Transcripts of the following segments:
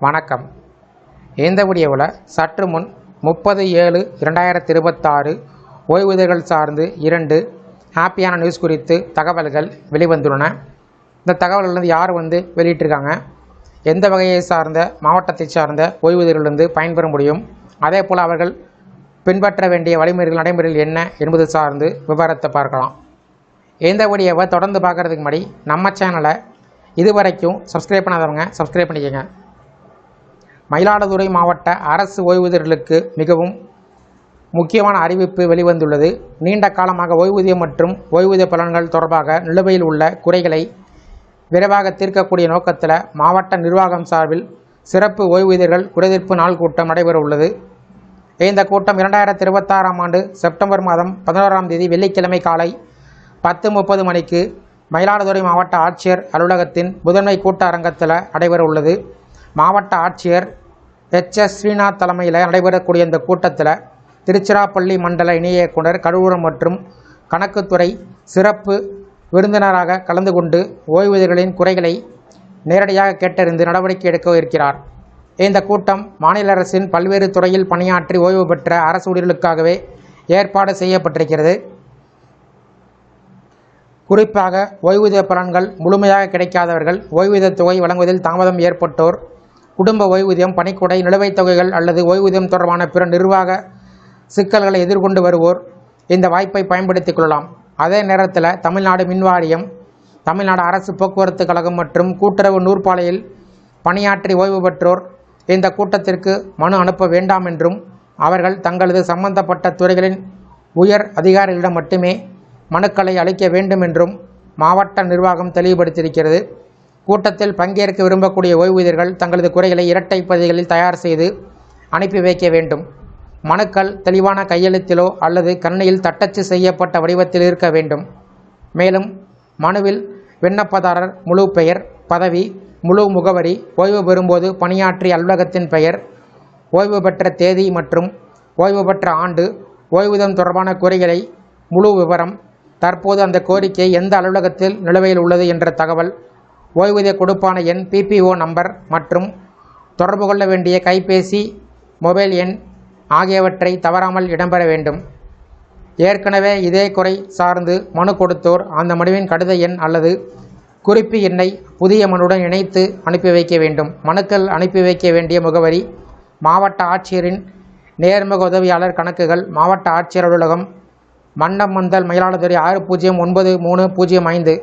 வணக்கம். இந்த வீடியோவில் சற்று முன் 30/7/2026 ஓய்வூதியர்கள் சார்ந்து 2 ஹாப்பியான நியூஸ் குறித்து தகவல்கள் வெளிவந்துள்ளன. இந்த தகவல்கள் யார் வெளியிட்டிருக்காங்க, எந்த வகையை சார்ந்த மாவட்டத்தை சார்ந்த ஓய்வூதியர்கள் பயன்பெற முடியும், அதே போல் அவர்கள் பின்பற்ற வேண்டிய வழிமுறைகள் நடைமுறைகள் என்ன என்பது சார்ந்து விவரத்தை பார்க்கலாம். இந்த வீடியோவை தொடர்ந்து பார்க்குறதுக்கு முன்னாடி நம்ம சேனலை இதுவரைக்கும் சப்ஸ்கிரைப் பண்ணாதவங்க சப்ஸ்கிரைப் பண்ணிக்கோங்க. மயிலாடுதுறை மாவட்ட அரசு ஓய்வூதியர்களுக்கு மிகவும் முக்கியமான அறிவிப்பு வெளிவந்துள்ளது. நீண்ட காலமாக ஓய்வூதியம் மற்றும் ஓய்வூதிய பலன்கள் தொடர்பாக நிலுவையில் உள்ள குறைகளை விரைவாக தீர்க்கக்கூடிய நோக்கத்தில் மாவட்ட நிர்வாகம் சார்பில் சிறப்பு ஓய்வூதியர்கள் குறைதீர்ப்பு நாள் கூட்டம் நடைபெற உள்ளது. இந்த கூட்டம் 2026ஆம் ஆண்டு செப்டம்பர் மாதம் 11ஆம் தேதி வெள்ளிக்கிழமை காலை 10:30 மணிக்கு மயிலாடுதுறை மாவட்ட ஆட்சியர் அலுவலகத்தின் முதன்மை கூட்ட அரங்கத்தில் நடைபெற உள்ளது. மாவட்ட ஆட்சியர் எச்.எஸ். ஸ்ரீநாத் தலைமையில் நடைபெறக்கூடிய இந்த கூட்டத்தில் திருச்சிராப்பள்ளி மண்டல இணை இயக்குனர் கருவூலம் மற்றும் கணக்குத்துறை சிறப்பு விருந்தினராக கலந்து கொண்டு ஓய்வூதியர்களின் குறைகளை நேரடியாக கேட்டறிந்து நடவடிக்கை எடுக்க இருக்கிறார். இந்த கூட்டம் மாநில அரசின் பல்வேறு துறையில் பணியாற்றி ஓய்வு பெற்ற அரசு ஊழியர்களுக்காகவே ஏற்பாடு செய்யப்பட்டிருக்கிறது. குறிப்பாக ஓய்வூதிய பலன்கள் முழுமையாக கிடைக்காதவர்கள், ஓய்வூதிய தொகை வழங்குவதில் தாமதம் ஏற்பட்டோர், குடும்ப ஓய்வூதியம், பணிக்கொடை, நிலுவைத் தொகைகள் அல்லது ஓய்வூதியம் தொடர்பான பிற நிர்வாக சிக்கல்களை எதிர்கொண்டு வருவோர் இந்த வாய்ப்பை பயன்படுத்திக் கொள்ளலாம். அதே நேரத்தில் தமிழ்நாடு மின்வாரியம், தமிழ்நாடு அரசு போக்குவரத்து கழகம் மற்றும் கூட்டுறவு நூற்பாலையில் பணியாற்றி ஓய்வு பெற்றோர் இந்த கூட்டத்திற்கு மனு அனுப்ப வேண்டாம் என்றும், அவர்கள் தங்களது சம்பந்தப்பட்ட துறைகளின் உயர் அதிகாரிகளிடம் மட்டுமே மனுக்களை அளிக்க வேண்டும் என்றும் மாவட்ட நிர்வாகம் தெளிவுபடுத்தியிருக்கிறது. கூட்டத்தில் பங்கேற்க விரும்பக்கூடிய ஓய்வூதியர்கள் தங்களது குறைகளை இரட்டை பதிகளில் தயார் செய்து அனுப்பி வைக்க வேண்டும். மனுக்கள் தெளிவான கையெழுத்திலோ அல்லது கணினியில் தட்டச்சு செய்யப்பட்ட வடிவத்தில் இருக்க வேண்டும். மேலும் மனுவில் விண்ணப்பதாரர் முழு பெயர், பதவி, முழு முகவரி, ஓய்வு பெறும்போது பணியாற்றிய அலுவலகத்தின் பெயர், ஓய்வு பெற்ற தேதி மற்றும் ஓய்வு பெற்ற ஆண்டு, ஓய்வூதியம் தொடர்பான குறைகளை முழு விவரம், தற்போது அந்த கோரிக்கை எந்த அலுவலகத்தில் நிலுவையில் உள்ளது என்ற தகவல், ஓய்வூதிய கொடுப்பான எண், PPO நம்பர் மற்றும் தொடர்பு கொள்ள வேண்டிய கைபேசி, மொபைல் எண் ஆகியவற்றை தவறாமல் இடம்பெற வேண்டும். ஏற்கனவே இதே குறை சார்ந்து மனு கொடுத்தோர் அந்த மனுவின் கடித எண் அல்லது குறிப்பு எண்ணை புதிய மனுவுடன் இணைத்து அனுப்பி வைக்க வேண்டும். மனுக்கள் அனுப்பி வைக்க வேண்டிய முகவரி: மாவட்ட ஆட்சியரின் நேர்முக உதவியாளர் கணக்குகள், மாவட்ட ஆட்சியர் அலுவலகம், மன்னமந்தல், மயிலாடுதுறை 603305.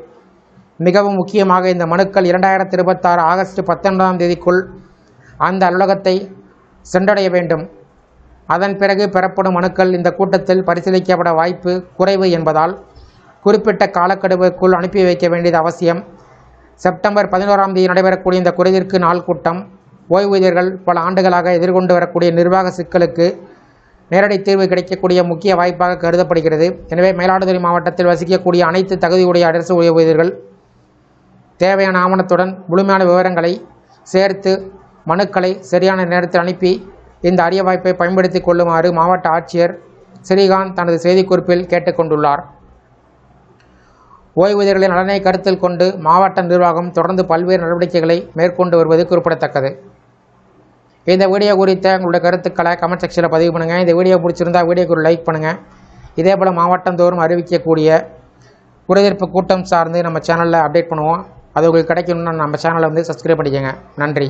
மிகவும் முக்கியமாக இந்த மனுக்கள் 2026 ஆகஸ்ட் 19ஆம் தேதிக்குள் அந்த அலுவலகத்தை சென்றடைய வேண்டும். அதன் பிறகு பெறப்படும் மனுக்கள் இந்த கூட்டத்தில் பரிசீலிக்கப்பட வாய்ப்பு குறைவு என்பதால் குறிப்பிட்ட காலக்கெடுவுக்குள் அனுப்பி வைக்க வேண்டியது அவசியம். செப்டம்பர் 11ஆம் தேதி நடைபெறக்கூடிய இந்த குறைதீர்ப்பு நாள் கூட்டம் ஓய்வூதியர்கள் பல ஆண்டுகளாக எதிர்கொண்டு வரக்கூடிய நிர்வாக சிக்கலுக்கு நேரடி தீர்வு கிடைக்கக்கூடிய முக்கிய வாய்ப்பாக கருதப்படுகிறது. எனவே மயிலாடுதுறை மாவட்டத்தில் வசிக்கக்கூடிய அனைத்து தகுதியுடைய அரசு ஓய்வூதியர்கள் தேவையான ஆவணத்துடன் முழுமையான விவரங்களை சேர்த்து மனுக்களை சரியான நேரத்தில் அனுப்பி இந்த அரிய வாய்ப்பை பயன்படுத்திக் கொள்ளுமாறு மாவட்ட ஆட்சியர் ஸ்ரீகாந்த் தனது செய்திக்குறிப்பில் கேட்டுக்கொண்டுள்ளார். ஓய்வூதியர்களின் நலனை கருத்தில் கொண்டு மாவட்ட நிர்வாகம் தொடர்ந்து பல்வேறு நடவடிக்கைகளை மேற்கொண்டு வருவது குறிப்பிடத்தக்கது. இந்த வீடியோ குறித்த உங்களுடைய கருத்துக்களை கமெண்ட் செக்ஷனில் பதிவு பண்ணுங்கள். இந்த வீடியோ பிடிச்சிருந்தால் வீடியோக்கு ஒரு லைக் பண்ணுங்கள். இதேபோல் மாவட்டந்தோறும் அறிவிக்கக்கூடிய குறைதீர்ப்பு கூட்டம் சார்ந்து நம்ம சேனலில் அப்டேட் பண்ணுவோம். அது உங்களுக்கு கிடைக்கணும்னா நம்ம சேனலை சப்ஸ்கிரைப் பண்ணிக்கோங்க. நன்றி.